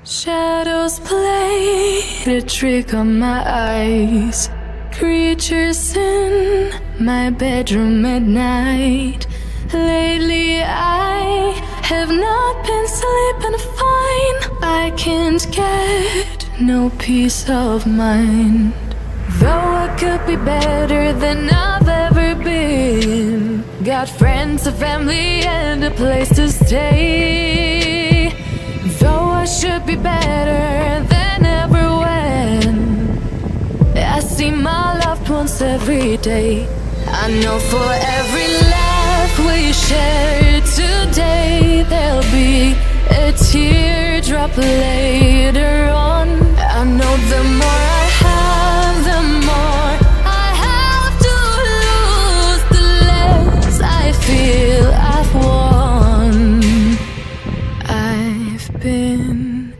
Shadows played a trick on my eyes. Creatures in my bedroom at night. Lately I have not been sleeping fine. I can't get no peace of mind. Though I could be better than I've ever been. Got friends, a family and a place to stay. Though I should be better than ever when I see my loved ones every day. I know for every laugh we share today, there'll be a teardrop later on. I know the more I have, the more I have to lose, the less I feel I've won. I've been